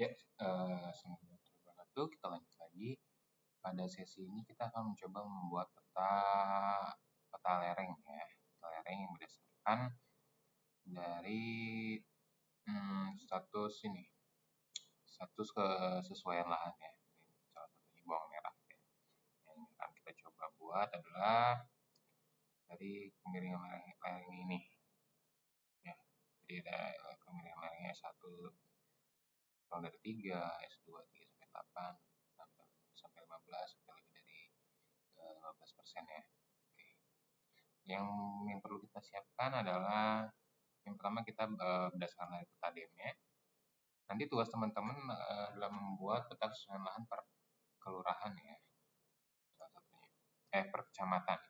Ya, Assalamualaikum warahmatullahi wabarakatuh. Kita lanjut lagi. Pada sesi ini kita akan mencoba membuat peta lereng ya. Peta lereng yang berdasarkan dari status kesesuaian lahan ya. Ini salah satunya bawang merah ya. Yang akan kita coba buat adalah dari kemiringan lereng ini. Ya, jadi ada kemiringan lerengnya 1 dari 3, S2 3 sampai 8, sampai 15, sampai lebih dari 15% ya. Oke. Yang perlu kita siapkan adalah yang pertama kita berdasarkan dari peta DM-nya. Nanti tugas teman-teman adalah membuat peta kesesuaian lahan per kelurahan ya, salah satunya. Per kecamatan.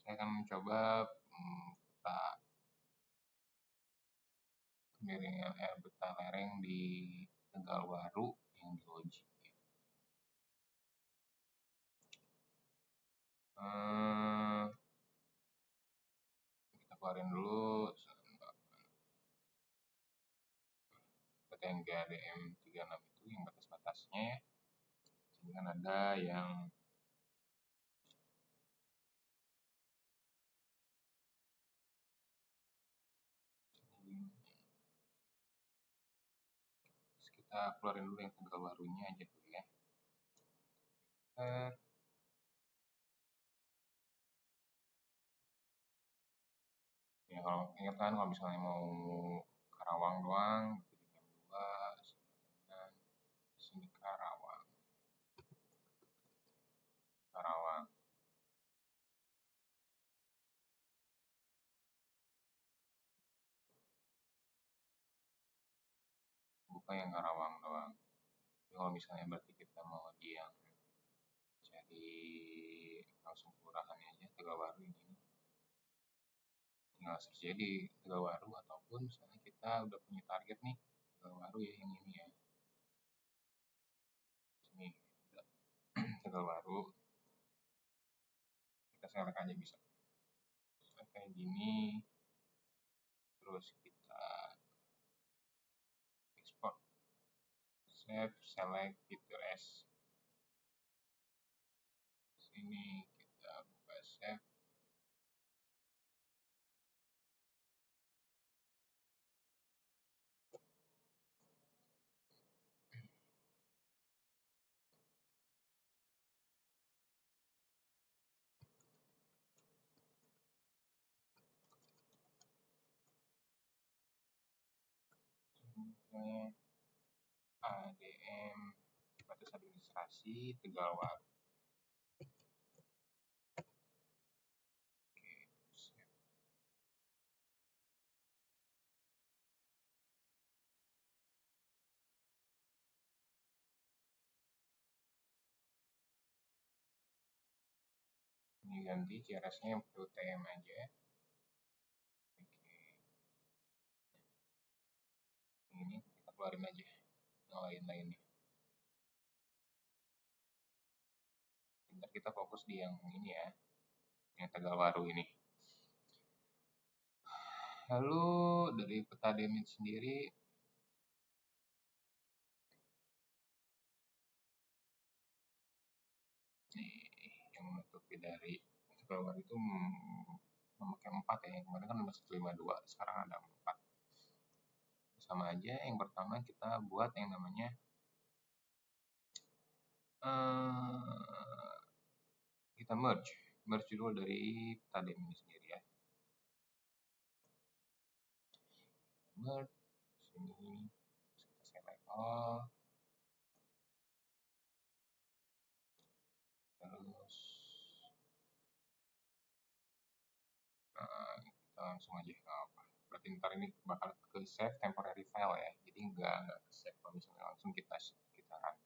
Saya akan mencoba peta kemiringan peta lereng di Tegalwaru yang di Loji. Kita keluarin dulu data yang GADM 36 itu yang batas-batasnya. Sini kan ada yang kita keluarin dulu yang Tegalwarunya aja dulu ya. Ya kalau ingat kan kalau misalnya mau Karawang doang jadi jam 2 dengan sini Karawang buka yang Karawang doang. Jadi kalau misalnya berarti kita mau di yang jadi langsung kelurahannya aja Tegalwaru ini tinggal search aja di Tegalwaru, ataupun misalnya kita udah punya target nih Tegalwaru ya yang ini ya, sini Tegalwaru kita select aja bisa kayak gini, terus kita export, save, select, fitur S, sini kita buka save, misalnya ADM batas administrasi Tegalwaru. Oke, save. Ini ganti CRS-nya yang UTM aja. Oke. Ini kita keluarin aja yang lain-lainnya. Bentar kita fokus di yang ini ya, yang Tegalwaru ini. Lalu dari peta demit sendiri nih yang menutupi dari Tegalwaru itu memakai 4 ya, yang kemarin kan 152, sekarang ada 4. Sama aja, yang pertama kita buat yang namanya kita merge dulu dari peta demit ini sendiri ya. Merge sini, terus kita select all, terus kita langsung aja apa, berarti ntar ini bakal ke save temporary file ya, jadi nggak ke save kalau misalnya langsung kita run.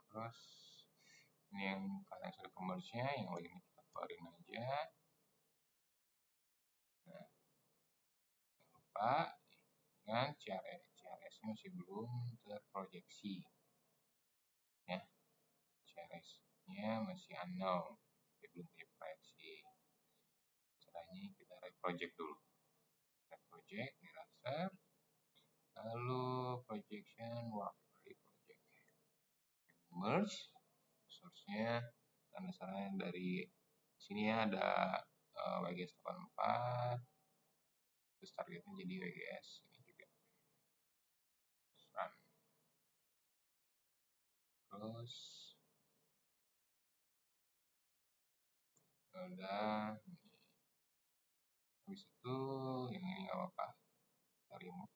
Terus ini yang kalian sudah converge-nya, yang lainnya kita keluarin aja. Nah, jangan lupa dengan CRS-nya masih belum terproyeksi ya, CRS-nya masih unknown, belum project dulu. Add project di raster, lalu projection work dari project, merge source-nya dan dasarnya dari sini ya, ada WGS 84, terus targetnya jadi WGS ini juga, run. Terus udah, habis itu yang ini nggak apa-apa, kita remove.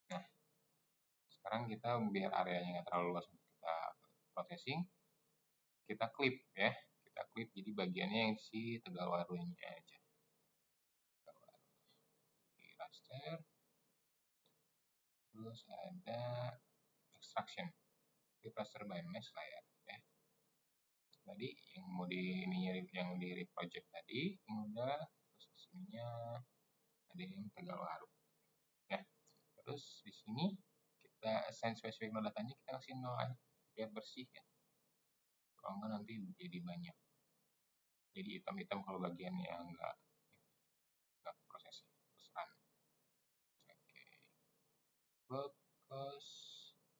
Nah, sekarang kita biar areanya nggak terlalu luas untuk kita processing, kita clip ya, kita clip jadi bagiannya yang si Tegalwarunya aja. Di raster, terus ada extraction, di raster by mesh layer ya. Tadi yang mau di ini yang di project tadi yang udah, terus sininya ada yang Tegalwaru ya. Terus di sini kita assign specific node datanya, kita kasih 0 aja biar bersih ya, kalau enggak nanti jadi banyak, jadi hitam-hitam kalau bagian yang enggak proses. Terus run. Oke, fokus.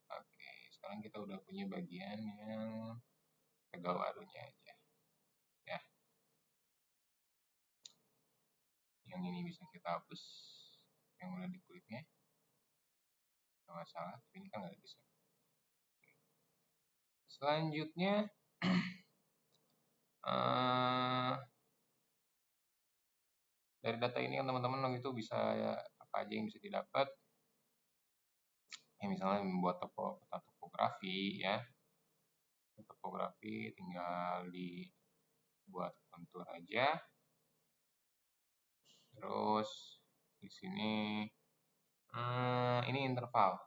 Oke, sekarang kita udah punya bagian yang Tegalwarunya aja ya. Yang ini bisa kita hapus, yang udah di klipnya nggak masalah, tapi ini kan nggak bisa. Selanjutnya dari data ini kan teman-teman itu bisa ya, apa aja yang bisa didapat ya, misalnya membuat peta topografi ya, topografi tinggal dibuat kontur aja. Terus di sini ini interval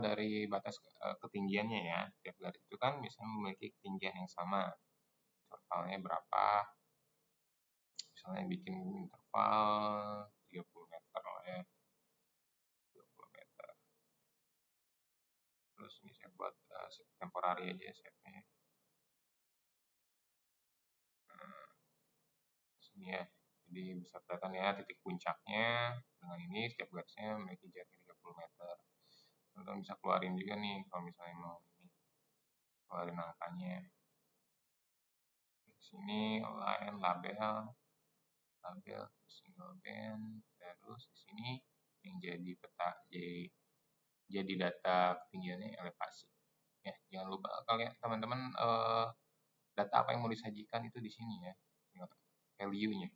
dari batas ketinggiannya ya. Tiap garis itu kan biasanya memiliki ketinggian yang sama, intervalnya berapa, misalnya bikin interval 30 meter lah ya, 30 meter. Terus ini saya buat temporary aja setnya. Sini ya, jadi bisa kelihatan ya titik puncaknya dengan ini, setiap garisnya memiliki jarak 30 meter. Teman-teman bisa keluarin juga nih kalau misalnya mau ini, keluarin angkanya. Di sini line label single band, terus di sini yang jadi peta, jadi data ketinggiannya elevasi ya. Jangan lupa kalian teman-teman data apa yang mau disajikan itu di sini ya, value-nya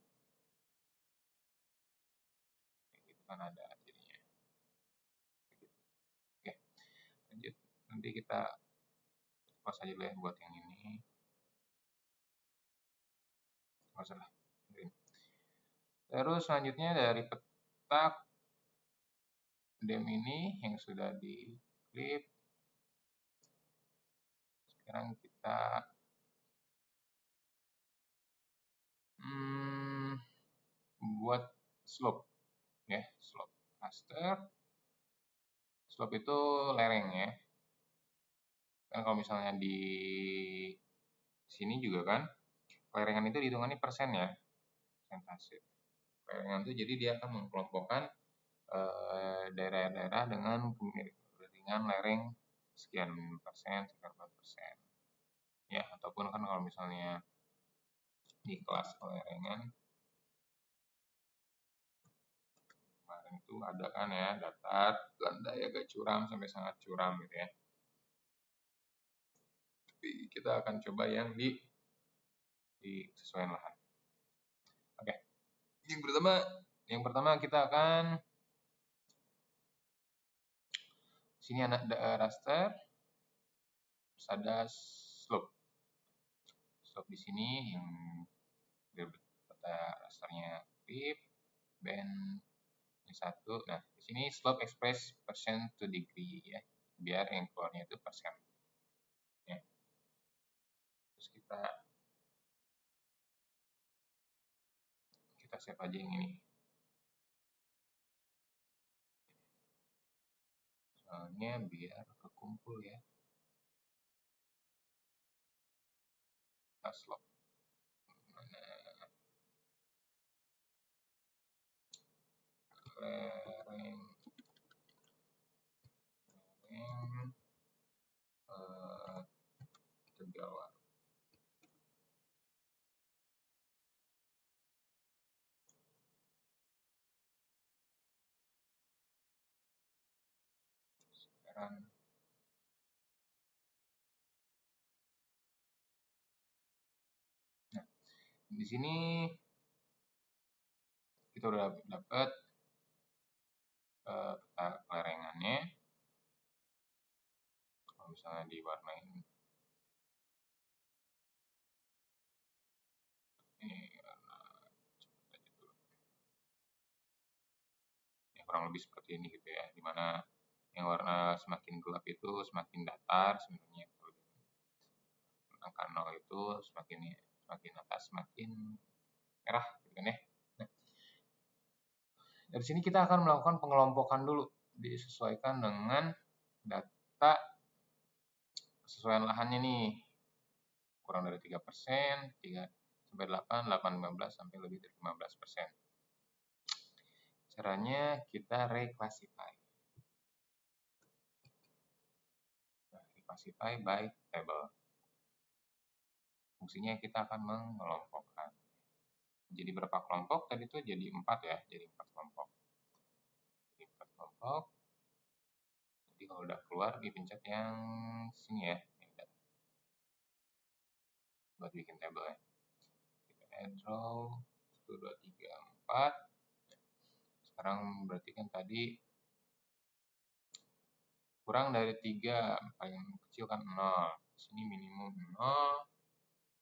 gitu kan ada jadinya. Oke, lanjut, nanti kita close aja dulu ya buat yang ini, masalah. Terus selanjutnya dari peta dem ini yang sudah di clip, sekarang kita buat slope ya, slope raster. Slope itu lereng ya, kan kalau misalnya di sini juga kan lerengan itu dihitungannya persen ya, persentase lerengan itu. Jadi dia akan mengelompokkan daerah-daerah dengan lereng sekian persen, sekian persen ya. Ataupun kan kalau misalnya di kelas lerengan kemarin itu ada kan ya, datar, landai, agak curam sampai sangat curam gitu ya. Tapi kita akan coba yang di sesuaian lahan. Oke, yang pertama kita akan sini ada raster, terus ada slope di sini yang peta rasternya clip band ini satu. Nah di sini slope express percent to degree ya, biar yang keluarnya itu persen ya. Terus kita save aja yang ini, soalnya biar kekumpul ya. Kita slope mana, Heran. Nah, di sini kita udah dapat peta kelerengannya. Kalau misalnya diwarnain ini ya, kurang lebih seperti ini gitu ya, dimana yang warna semakin gelap itu semakin datar sebenarnya, angka 0 itu semakin atas semakin merah gitu kan ya. Nah, dari sini kita akan melakukan pengelompokan dulu, disesuaikan dengan data kesesuaian lahannya nih, kurang dari 3%, 3 sampai 8, 8, 15 sampai lebih dari 15%. Caranya kita reclassify. Nah, reclassify by table. Fungsinya kita akan mengelompokkan. Jadi berapa kelompok? Tadi itu jadi 4 ya, jadi 4 kelompok. Jadi 4 kelompok. Jadi kalau udah keluar dipencet yang sini ya. Buat bikin tabel ya. Kita add row 1, 2, 3, 4. Sekarang berarti kan tadi kurang dari 3, paling kecil kan 0. Di sini minimum 0.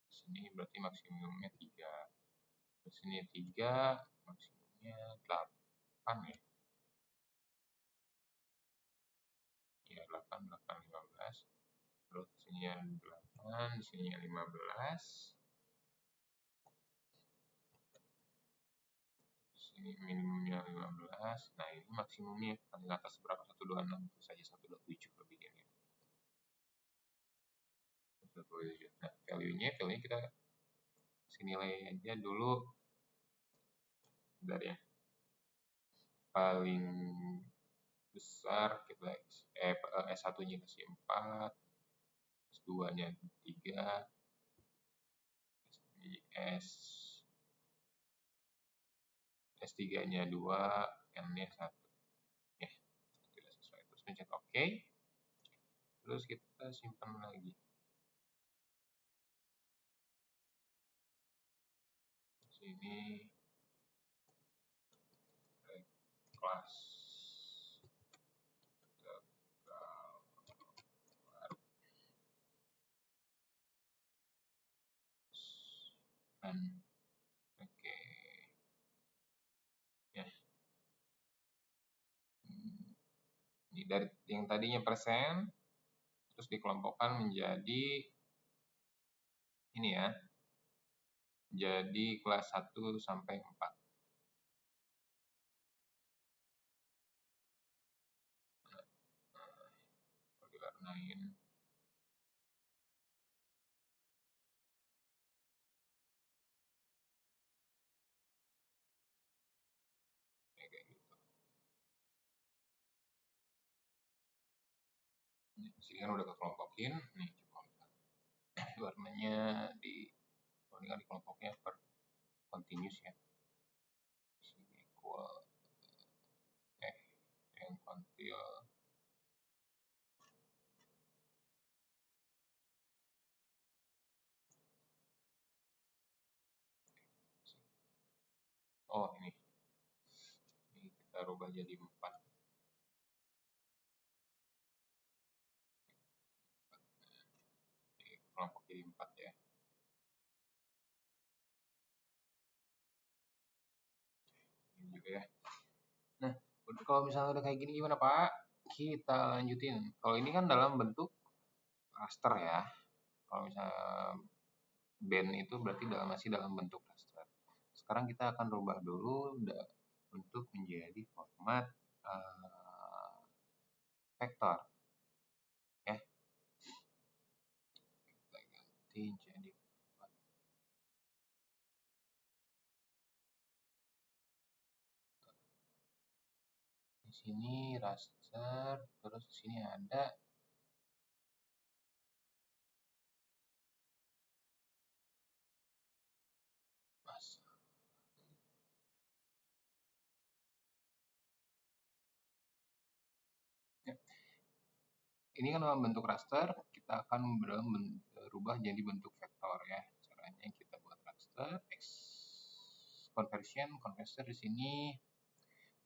Di sini berarti maksimumnya 3. Di sini 3, maksimumnya 8 ya. Ya 8, 8, 15. Terus di sini 8, di sini 15. Ini minimumnya 15. Nah, ini maksimumnya paling atas berapa? 126, itu saja 127 lebih ini. 127. Nah, value-nya kita kasih nilai aja dulu dari yang paling besar kita S1-nya kasih 4, S2-nya 3, S3-nya 2, N-nya 1. Ya, tidak sesuai. Terus pencet OK. Terus kita simpan lagi. Sini kelas oke ya. Ini dari yang tadinya persen terus dikelompokkan menjadi ini ya, jadi kelas 1 sampai 4. Kalau diwarnain kayak gitu. Di sini kan udah kekelompokin. Nih coba warnanya ini kan dikelompoknya per continuous ya. Sini equal yang kontil ini kita rubah jadi 4. Kelompok jadi 4 ya. Ini juga ya. Nah, kalau misalnya udah kayak gini gimana Pak? Kita lanjutin. Kalau ini kan dalam bentuk raster ya. Kalau misalnya band itu berarti masih dalam bentuk raster. Sekarang kita akan rubah dulu untuk menjadi format vektor ya. Kita ganti jadi di sini raster, terus di sini ada ini kan dalam bentuk raster, kita akan berubah jadi bentuk vektor ya. Caranya kita buat raster, conversion di sini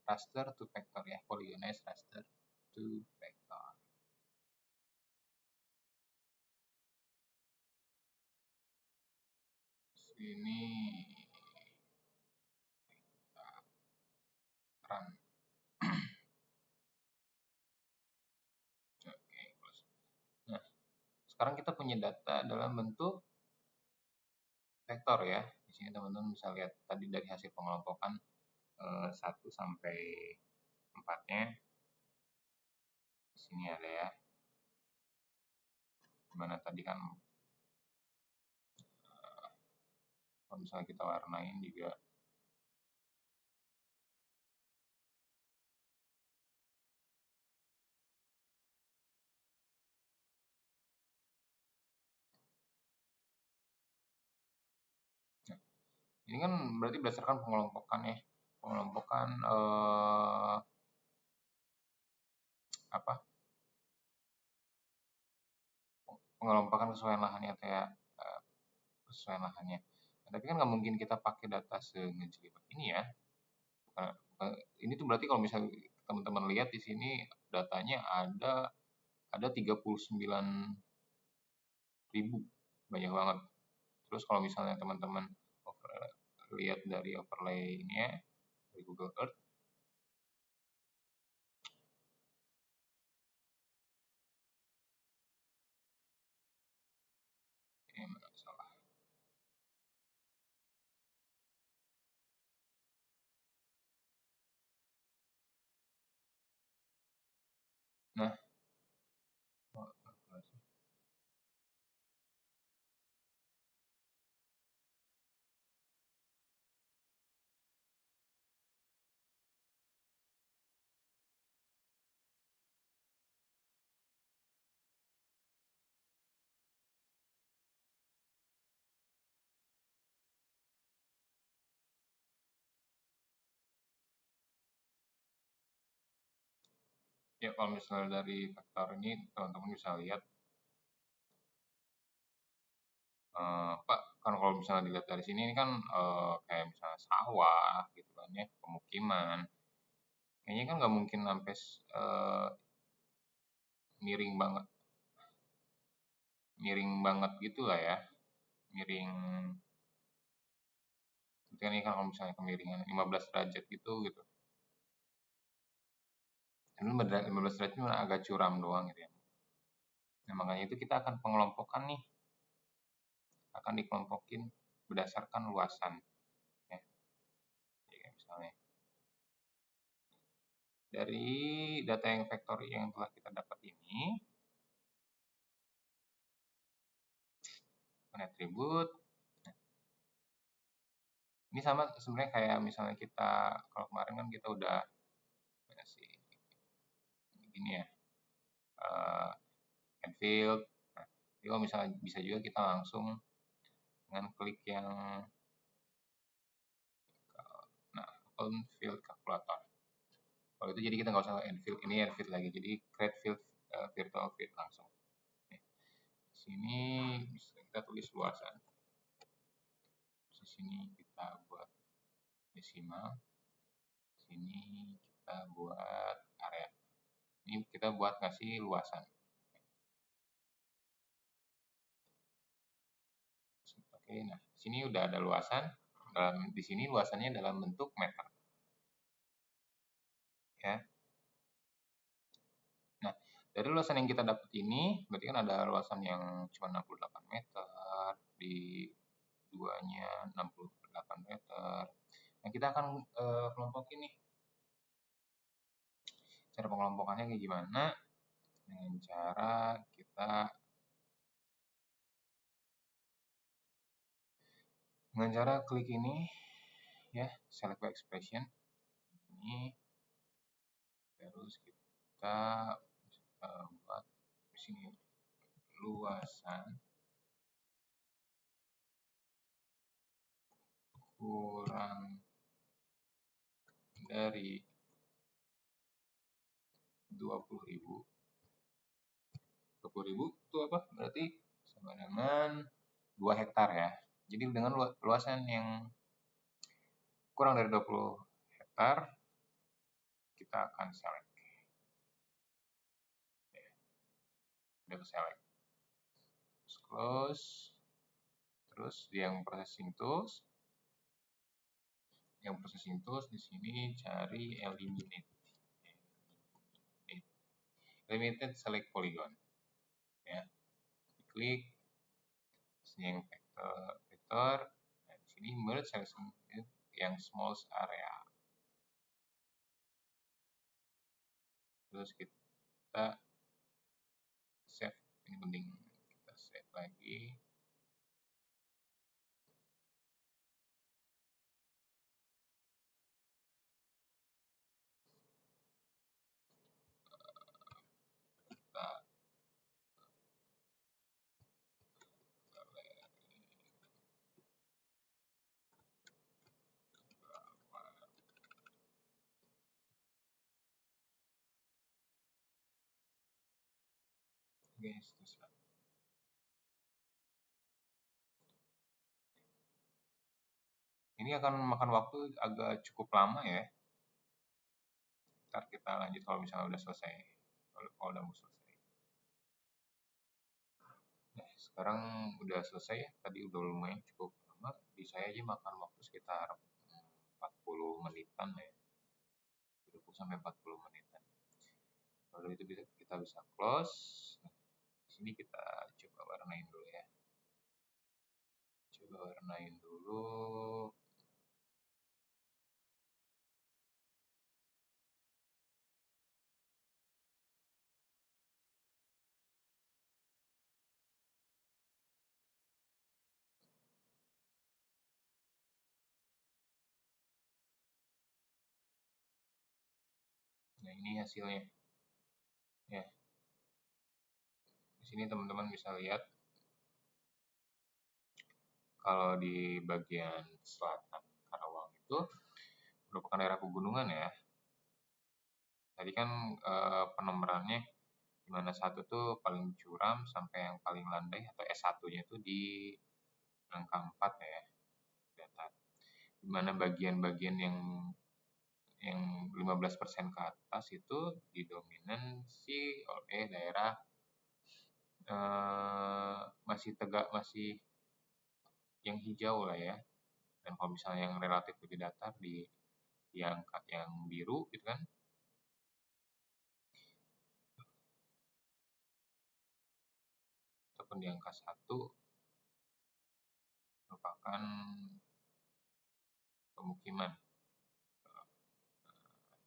raster to vector ya, polygonize raster to vector. Sini kita run. Oke, close. Nah, sekarang kita punya data dalam bentuk vektor ya. Di sini teman-teman bisa lihat tadi dari hasil pengelompokan 1 sampai 4-nya. Di sini ada ya. Dimana tadi kan kalau misalnya kita warnain juga ini kan berarti berdasarkan pengelompokan ya, pengelompokan pengelompokan kesesuaian lahannya atau ya kesesuaian lahannya. Nah, tapi kan nggak mungkin kita pakai data sengejelimet ini ya. Ini tuh berarti kalau misalnya teman-teman lihat di sini datanya ada 39.000, banyak banget. Terus kalau misalnya teman-teman lihat dari overlay-nya dari Google Earth, salah. Nah, ya kalau misalnya dari vektor ini teman-teman bisa lihat Pak, kan kalau misalnya dilihat dari sini ini kan kayak misalnya sawah gitu kan ya, pemukiman. Kayaknya kan nggak mungkin sampai miring banget, gitu lah ya, miring. Kan ini kan kalau misalnya kemiringan 15 derajat gitu. Ini 15 derajat cuma agak curam doang gitu ya. Nah makanya itu kita akan pengelompokan nih, akan dikelompokin berdasarkan luasan. Ya. Jadi misalnya dari data yang vektor yang telah kita dapat ini, atribut. Ini sama sebenarnya kayak misalnya kita kalau kemarin kan kita udah kasih begini ya, add field. Nah, jadi kalau misalnya bisa juga kita langsung dengan klik yang open field calculator. Kalau itu jadi kita nggak usah add field, ini add field lagi, jadi create field virtual field langsung. Di sini bisa kita tulis luasan. Di sini kita buat desimal. Di sini kita buat area. Ini kita buat ngasih luasan. Oke, nah di sini udah ada luasan. Di sini luasannya dalam bentuk meter. Ya. Nah, dari luasan yang kita dapat ini, berarti kan ada luasan yang cuma 68 meter, di duanya 68 meter. Nah, kita akan kelompokin nih. Cara pengelompokannya kayak gimana? Dengan cara kita klik ini ya, select by expression ini, terus kita buat di sini luasan kurang dari 20.000 20.000 itu apa? Berarti sama dengan 2 hektar ya. Jadi dengan luasan yang kurang dari 20 hektar, kita akan select. Udah select. Terus close. Terus yang processing tools. Yang processing tools di sini cari eliminate. Limited select polygon. Ya. Klik yang vector. Nah, di sini merge selection yang small area. Terus kita save, ini penting, kita save lagi. Guys, ini akan memakan waktu agak cukup lama ya. Ntar kita lanjut kalau misalnya udah selesai. Kalau udah mau selesai. Nah, sekarang udah selesai ya. Tadi udah lumayan cukup lama. Di saya aja makan waktu sekitar 40 menitan ya. 30 sampai 40 menitan. Kalau itu kita bisa close. Nah, di sini kita coba warnain dulu ya. Coba warnain dulu. Nah, ini hasilnya. Ya. Di sini teman-teman bisa lihat kalau di bagian selatan Karawang itu merupakan daerah pegunungan ya. Tadi kan penomorannya di mana satu tuh paling curam sampai yang paling landai atau S1-nya itu di angka 4 ya, datar. Di mana bagian-bagian yang 15% ke atas itu didominasi oleh daerah masih yang hijau lah ya. Dan kalau misalnya yang relatif lebih datar di angka yang biru gitu kan, ataupun di angka 1 merupakan pemukiman.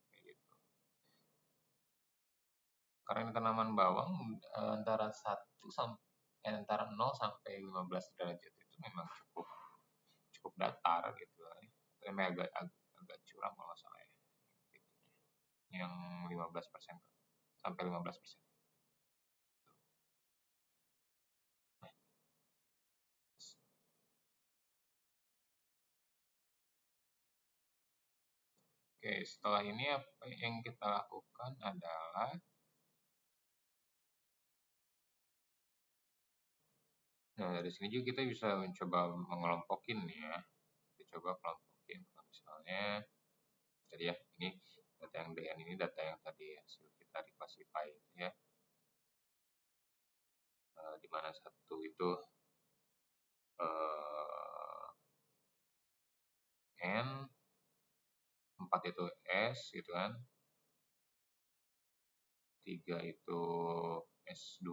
Kayak gitu. Karena tanaman bawang antara 0 sampai 15 derajat itu memang cukup datar gitu. Tapi agak curam kalau nggak salah ya. Gitu. Yang 15% sampai 15%. Oke, setelah ini apa yang kita lakukan adalah dari sini juga kita bisa mencoba mengelompokin ya. Kita coba kelompokin. Misalnya tadi ya, ini data yang DN ini data yang tadi hasil kita diklasifikasi ya. Di mana satu itu N, 4 itu S gitu kan, 3 itu S2,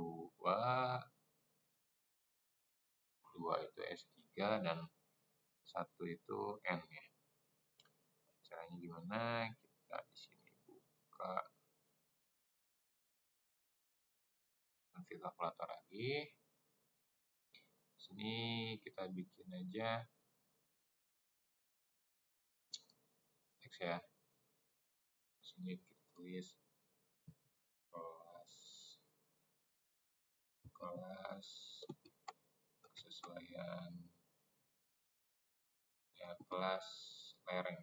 2 itu S3, dan 1 itu N ya. Caranya gimana? Kita di sini buka kalkulator lagi. Di sini kita bikin aja X ya. Di sini kita tulis kelas kesesuaian ya, kelas lereng.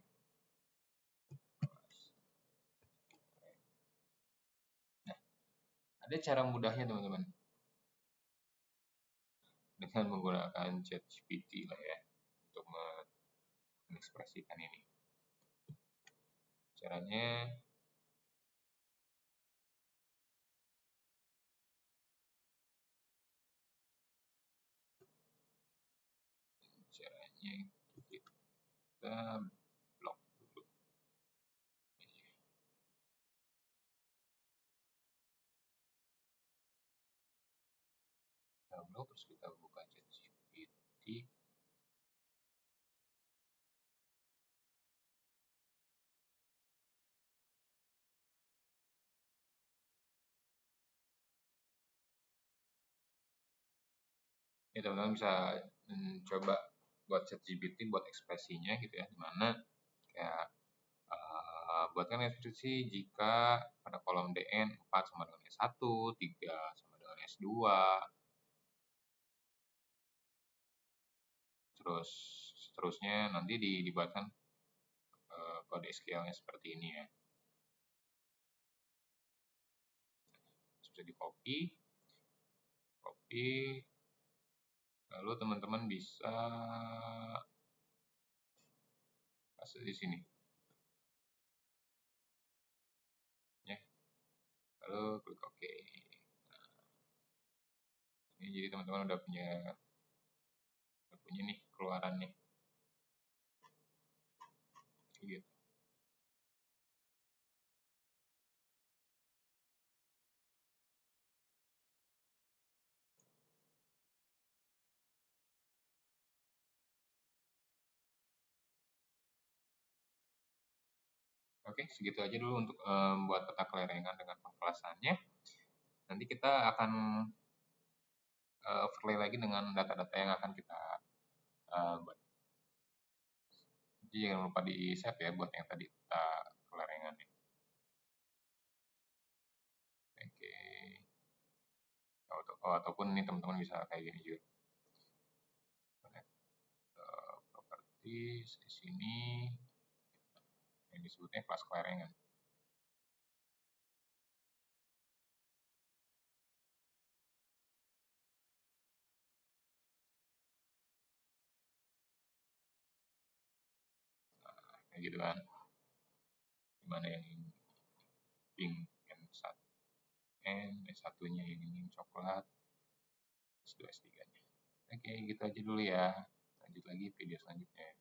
Nah, ada cara mudahnya teman-teman. dengan menggunakan ChatGPT lah ya untuk mengekspresikan ini. Caranya kita blok dulu. Kita blok terus kita buka ChatGPT. Ya teman-teman bisa coba buat ChatGPT buat ekspresinya gitu ya, dimana kayak buatkan ekspresi jika pada kolom DN 4 sama dengan S1, 3 sama dengan S2, terus seterusnya nanti dibuatkan kode SQL-nya seperti ini ya. Bisa di copy, lalu teman-teman bisa pasang di sini ya, lalu klik OK. Ini jadi teman-teman udah punya nih keluarannya gitu. Oke, segitu aja dulu untuk membuat peta kelerengan dengan pengkelasannya. Nanti kita akan overlay lagi dengan data-data yang akan kita buat. Jadi jangan lupa di save ya buat yang tadi peta kelerengannya. Oke. Ataupun ini teman-teman bisa kayak gini juga. Properties di sini yang disebutnya kelas kelerengan. Kayak gitu kan, dimana yang pink and S1 nya yang coklat, S2 S3 nya. Oke, gitu aja dulu ya, lanjut lagi video selanjutnya.